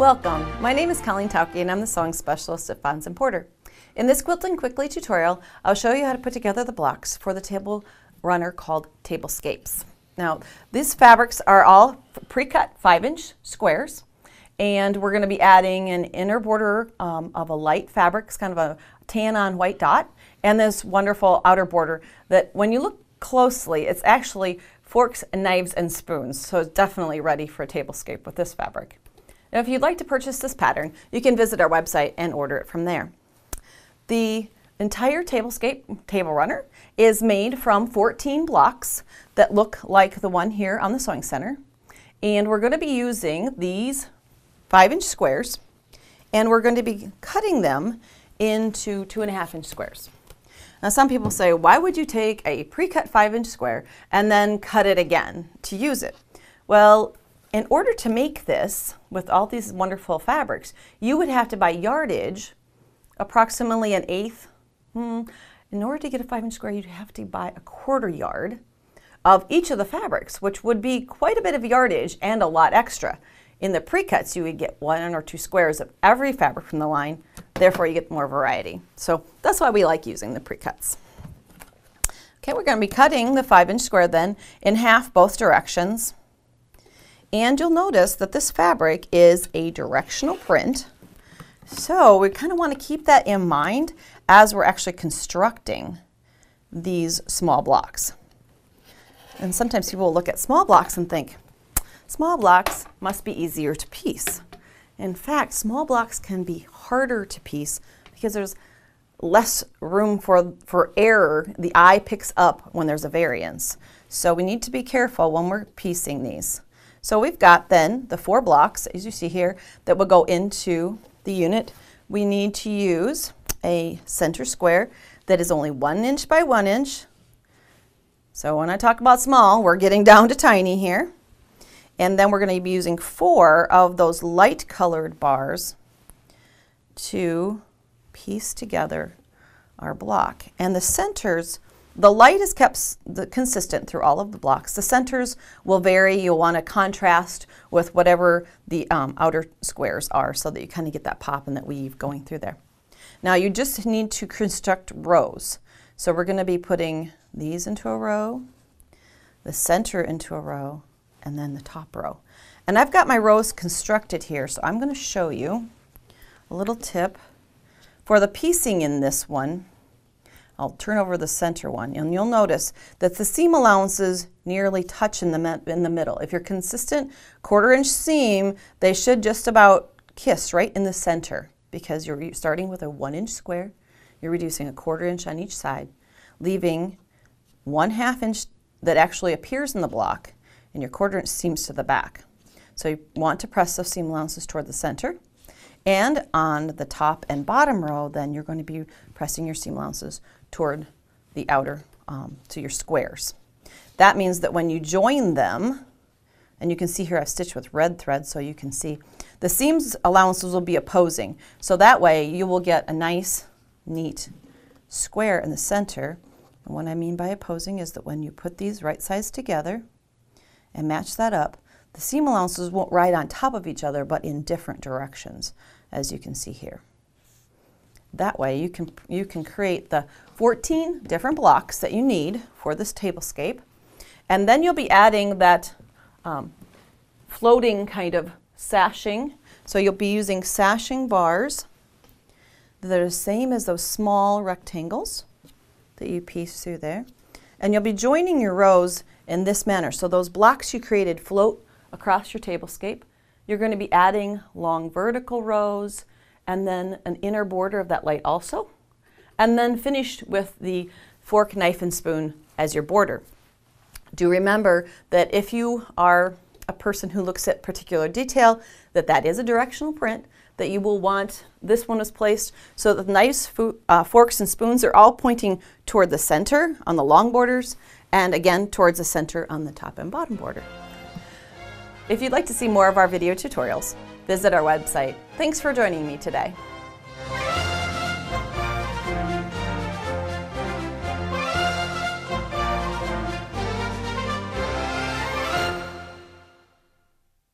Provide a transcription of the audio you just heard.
Welcome, my name is Colleen Tauke and I'm the sewing specialist at Fons and Porter. In this Quilting Quickly tutorial, I'll show you how to put together the blocks for the table runner called Tablescapes. Now, these fabrics are all pre-cut 5-inch squares, and we're going to be adding an inner border of a light fabric, it's kind of a tan on white dot, and this wonderful outer border that when you look closely, it's actually forks and knives and spoons, so it's definitely ready for a tablescape with this fabric. Now, if you'd like to purchase this pattern, you can visit our website and order it from there. The entire Tablescape table runner is made from 14 blocks that look like the one here on the Sewing Center. And we're going to be using these 5-inch squares, and we're going to be cutting them into 2.5-inch squares. Now, some people say, why would you take a pre-cut 5-inch square and then cut it again to use it? Well, in order to make this with all these wonderful fabrics, you would have to buy yardage, approximately 1/8. In order to get a 5-inch square, you'd have to buy a 1/4 yard of each of the fabrics, which would be quite a bit of yardage and a lot extra. In the pre-cuts, you would get 1 or 2 squares of every fabric from the line, therefore you get more variety. So that's why we like using the pre-cuts. Okay, we're going to be cutting the 5-inch square then in half both directions. And you'll notice that this fabric is a directional print. So we kind of want to keep that in mind as we're actually constructing these small blocks. And sometimes people will look at small blocks and think, small blocks must be easier to piece. In fact, small blocks can be harder to piece because there's less room for error. The eye picks up when there's a variance. So we need to be careful when we're piecing these. So we've got then the 4 blocks, as you see here, that will go into the unit. We need to use a center square that is only 1 inch by 1 inch. So when I talk about small, we're getting down to tiny here. And then we're going to be using 4 of those light colored bars to piece together our block. And the centers, the light is kept consistent through all of the blocks. The centers will vary. You'll want to contrast with whatever the outer squares are so that you kind of get that pop and that weave going through there. Now you just need to construct rows. So we're going to be putting these into a row, the center into a row, and then the top row. And I've got my rows constructed here, so I'm going to show you a little tip. For the piecing in this one, I'll turn over the center one, and you'll notice that the seam allowances nearly touch in the middle. If you're consistent 1/4 inch seam, they should just about kiss right in the center because you're starting with a 1-inch square. You're reducing a 1/4 inch on each side, leaving 1/2 inch that actually appears in the block, and your 1/4 inch seams to the back. So you want to press those seam allowances toward the center. And on the top and bottom row, then you're going to be pressing your seam allowances toward the outer, to your squares. That means that when you join them, and you can see here I've stitched with red thread so you can see, the seams allowances will be opposing. So that way you will get a nice, neat square in the center. And what I mean by opposing is that when you put these right sides together and match that up, the seam allowances won't ride on top of each other, but in different directions, as you can see here. That way you can create the 14 different blocks that you need for this tablescape. And then you'll be adding that floating kind of sashing. So you'll be using sashing bars that are the same as those small rectangles that you piece through there. And you'll be joining your rows in this manner. So those blocks you created float across your tablescape. You're going to be adding long vertical rows and then an inner border of that light also. And then finished with the fork, knife, and spoon as your border. Do remember that if you are a person who looks at particular detail, that is a directional print, that you will want this one is placed so that the knives, forks, and spoons are all pointing toward the center on the long borders, and again towards the center on the top and bottom border. If you'd like to see more of our video tutorials, visit our website. Thanks for joining me today.